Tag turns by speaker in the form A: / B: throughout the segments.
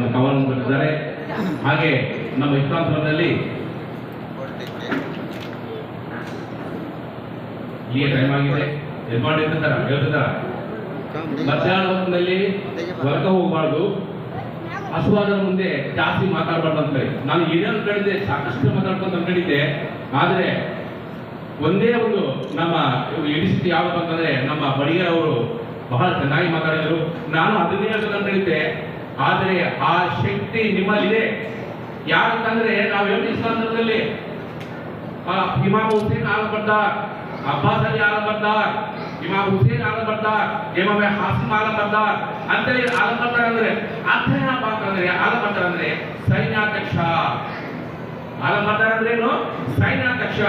A: ಒಂದು ಕವನವನ್ನು ಬರೆದಿದ್ದಾರೆ. ಹಾಗೆ ನಮ್ಮ ಇಸ್ಲಾಂಪುರದಲ್ಲಿ ಈಗ ಟೈಮ್ ಆಗಿದೆ, ಯಜಮಾನಿರ್ತಾರ ಹೇಳ್ತಿದ್ದಾರ ಮಧ್ಯಾಹ್ನ ಹೊತ್ತಿನಲ್ಲಿ ಹೊರಗೆ ಹೋಗಬಾರ್ದು, ಹಸುವಾದ ಮುಂದೆ ಜಾಸ್ತಿ ಮಾತಾಡಬಾರ್ದು ಅಂತ ಹೇಳಿ ನಾನು ಏನೇನು ಹೇಳಿದ್ದೆ, ಸಾಕಷ್ಟು ಮಾತಾಡ್ಕೊಂತ ಹೇಳಿದ್ದೆ. ಆದರೆ ಒಂದೇ ಒಂದು ನಮ್ಮ ಎಡಿಸಿಟಿ ಯಾವಾಗ ಅಂತಂದ್ರೆ ನಮ್ಮ ಬಡಿಗರವರು ಬಹಳ ಚೆನ್ನಾಗಿ ಮಾತಾಡಿದರು. ನಾನು ಅದನ್ನೇ ಹೇಳ್ಬೇಕಂತ ಹೇಳಿದ್ದೆ. ಆದರೆ ಆ ಶಕ್ತಿ ನಿಮ್ಮಲ್ಲಿದೆ. ಯಾಕಂದ್ರೆ ನಾವು ಹೇಳಿ ಸಂದರ್ಭದಲ್ಲಿ ಇಮಾಮ್ ಹುಸೇನ್ ಆಲ್ ಬರ್ದಾರ್, ಅಬ್ಬಾಸ್ ಅಲಿ ಆಲ್ ಬರ್ದಾರ್, ಇಮಾಮ್ ಹುಸೇನ್ ಆಲ್ ಬರ್ದಾರ್, ಇಮಾಮ್ ಹಾಸಿಮ್ ಆಲ್ ಬರ್ದಾರ್ ಅಂತೇಳಿ ಆಲ್ ಬರ್ದಾರ್ ಅಂದ್ರೆ ಅರ್ಥ ಏನಪ್ಪ ಅಂತಂದ್ರೆ ಆಲ್ ಬರ್ದಾರ್ ಅಂದ್ರೆ ಸೈನ್ಯಾಧ್ಯಕ್ಷ. ಆಲ್ ಬರ್ದಾರ್ ಅಂದ್ರೆ ಏನು? ಸೈನ್ಯಾಧ್ಯಕ್ಷ.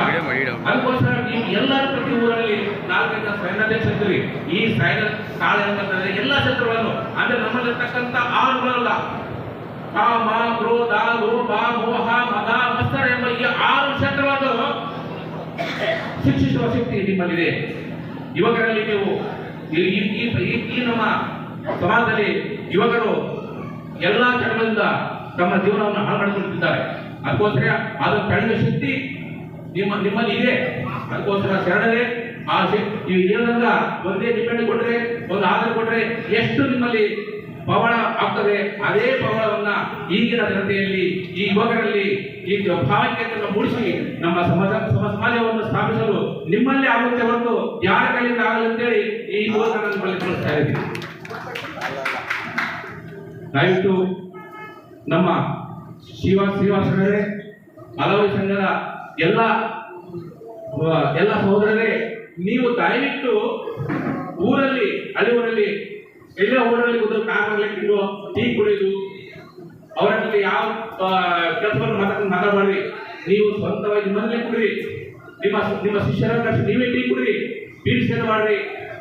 A: ಅದಕ್ಕೋಸ್ಕರ ನೀವು ಎಲ್ಲರ ಪ್ರತಿ ಊರಲ್ಲಿ 4-5 ಸೈನ್ಯಾಧ್ಯಕ್ಷ ಇರ್ತೀರಿ. ಈ ಸೈನ್ಯ ಕಾಳ ಅಂತಂದ್ರೆ ಎಲ್ಲ ಶತ್ರುಗಳನ್ನು ಅಂದ್ರೆ ನಮ್ಮಲ್ಲಿರ್ತಕ್ಕಂಥ ಆರುಗಳಲ್ಲ, ಕಾಮ, ಕ್ರೋಧ, ಲೋಭ, ಮೋಹ, ಮದ, ಮತ್ಸರ ಎಂಬ ಈ 6 ಶತ್ರುಗಳನ್ನು ಶಿಕ್ಷಿಸುವ ಶಕ್ತಿ ನಿಮ್ಮಲ್ಲಿದೆ. ಯುವಕರಲ್ಲಿ ನೀವು ಈ ನಮ್ಮ ಸಮಾಜದಲ್ಲಿ ಯುವಕರು ಎಲ್ಲಾ ಚಟಗಳಿಂದ ತಮ್ಮ ಜೀವನವನ್ನು ಹಾಳು ಮಾಡಿಕೊಳ್ಳುತ್ತಿದ್ದಾರೆ. ಅದಕ್ಕೋಸ್ಕರ ಅದನ್ನು ತಡೆಯುವ ಶಕ್ತಿ ನಿಮ್ಮಲ್ಲಿ ಇದೆ. ಅದಕ್ಕೋಸ್ಕರ ಶರಣರೇ ಆ ನೀವು ಏನಂದ ಒಂದೇ ಡಿಪೆಂಡ್ ಕೊಟ್ರೆ, ಒಂದು ಆಧಾರ ಕೊಟ್ರೆ ಎಷ್ಟು ನಿಮ್ಮಲ್ಲಿ ಪವಾಡ ಆಗ್ತದೆ. ಅದೇ ಪವಾಡವನ್ನ ಈಗಿನ ಜನತೆಯಲ್ಲಿ, ಈ ಯುವಕರಲ್ಲಿ ಈ ಭಾವೈಕ್ಯತೆಯನ್ನು ಮೂಡಿಸಿ ನಮ್ಮ ಸಮಾಜವನ್ನು ಸ್ಥಾಪಿಸಲು ನಿಮ್ಮಲ್ಲಿ ಆಗುತ್ತೆ ಹೊರತು ಯಾರ ಕೈಯಿಂದ ಆಗಲಿ ಅಂತೇಳಿ ಈ ಯುವಕರನ್ನು ಬಳಸಿಕೊಳ್ತಾ ಇದ್ದೀವಿ. ದಯವಿಟ್ಟು ನಮ್ಮ ಶ್ರೀವಾಸರೇ, ಹಲವು ಸಂಘದ ಎಲ್ಲ ಸಹೋದರರೇ, ನೀವು ದಯವಿಟ್ಟು ಊರಲ್ಲಿ ಹಳ್ಳಿ ಊರಲ್ಲಿ ಎಲ್ಲ ಊರಲ್ಲಿ ಒಂದು ಕಾರ್ಯಕ್ರಮ ಟೀ ಕುಡಿಯೋದು ಅವರಲ್ಲಿ ಯಾವ ಕೆಲಸವನ್ನು ಮಾತಾಡಬಾರ್ರಿ. ನೀವು ಸ್ವಂತವಾಗಿ ನಿಮ್ಮಲ್ಲೇ ಕುಡಿರಿ. ನಿಮ್ಮ ಶಿಷ್ಯರ ನೀವೇ ಟೀ ಕುಡಿರಿ, ಬೀಡಿ ಸೇವನೆ ಮಾಡ್ರಿ,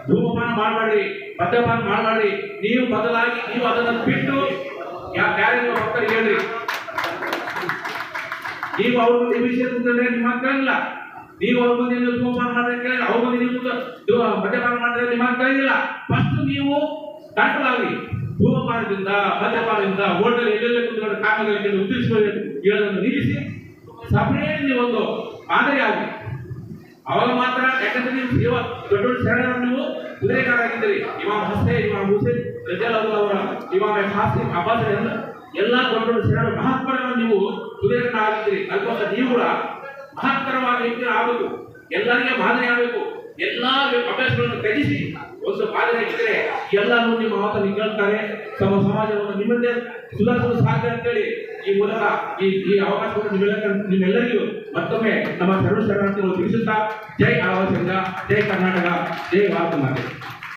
A: ಧೂಮಪಾನ ಮಾಡಬೇಡ್ರಿ, ಮದ್ಯಪಾನ ಮಾಡಬೇಡ್ರಿ. ನೀವು ಬದಲಾಗಿ ನೀವು ಅದನ್ನು ಬಿಟ್ಟು ಯಾರ್ಯಾರು ಮಕ್ಕಳಿಗೆ ಹೇಳ್ರಿ. ನೀವು ಅವ್ರ ಮುಂದೆ ವಿಷಯ ಕೂತ್ಕೊಂಡ್ರೆ ನಿಮ್ಮ ಮಕ್ಕಳಿಲ್ಲ. ನೀವು ಅವ್ರ ಮುಂದೆ ನೀವು ಧೂಮಪಾನ ಮಾಡಿದ್ರೆ ಅವ್ರ ಮುಂದೆ ನೀವು ಮದ್ಯಪಾನ ಮಾಡಿದ್ರೆ ನಿಮ್ಮ ಮಕ್ಕಳಿಲ್ಲ. ಫಸ್ಟ್ ನೀವು ದಾಟಲಾಗಿ ಧೂಮಪಾನದಿಂದ, ಮದ್ಯಪಾನದಿಂದ, ಹೋಟೆಲ್ ಎಲ್ಲೆಲ್ಲ ಕೂತ್ಕೊಂಡು ಕಾಮಗಳಿಗೆ ಉತ್ತರಿಸಿಕೊಳ್ಳಿ ಹೇಳೋದನ್ನು ನಿಲ್ಲಿಸಿ ಸಪರೇಟ್ ನೀವೊಂದು ಮಾದರಿ ಆಗಿ ಅವಾಗ ಮಾತ್ರ. ಯಾಕಂದ್ರೆ ನೀವು ದೊಡ್ಡ ದೊಡ್ಡ ಶರಣರು ನೀವು ಕುದುರೆಗಾರಾಗಿದ್ದೀರಿ. ಇಮಾಮ್ ಹಸೇನ್, ಇಮಾಮ್ ಹುಸೇನ್ ಅವರ ಇಮಾಮ್ ಹಾಸಿಮ್, ಅಬ್ಬಾಸ್ ಎಲ್ಲ ದೊಡ್ಡ ದೊಡ್ಡ ಶರಣರು ಮಹತ್ವರನ್ನು ನೀವು ಕುದುರೆಗಾರಾಗಿದ್ದೀರಿ. ಅದಕ್ಕೋಸ್ಕರ ನೀವು ಕೂಡ ಮಹತ್ತರವಾದ ವ್ಯಕ್ತಿ ಆಗಬೇಕು, ಎಲ್ಲರಿಗೆ ಮಾದರಿ ಆಗಬೇಕು. ಎಲ್ಲಾ ಅಭ್ಯಾಸಗಳನ್ನು ತ್ಯಜಿಸಿ ಒಂದು ಮಾದರಿ ಆಗಿದ್ದರೆ ಎಲ್ಲರೂ ನಿಮ್ಮ ಮಾತನ್ನು ಕೇಳ್ತಾರೆ. ಸಮಾಜವನ್ನು ನಿಮ್ಮನ್ನೇ ಸುಧಾರಿಸಲು ಸಾಧ್ಯ ಅಂತೇಳಿ ಈ ಮೂಲಕ ಈ ಅವಕಾಶವನ್ನು ನಿಮ್ಮೆಲ್ಲರಿಗೂ ಮತ್ತೊಮ್ಮೆ ನಮ್ಮ ಶರಣಾರ್ಥಿಗಳು ತಿಳಿಸುತ್ತಾ, ಜೈ ಆವಾಸ ಸಂಘ, ಜೈ ಕರ್ನಾಟಕ, ಜೈ ಭಾರತ ಮಾತೆ.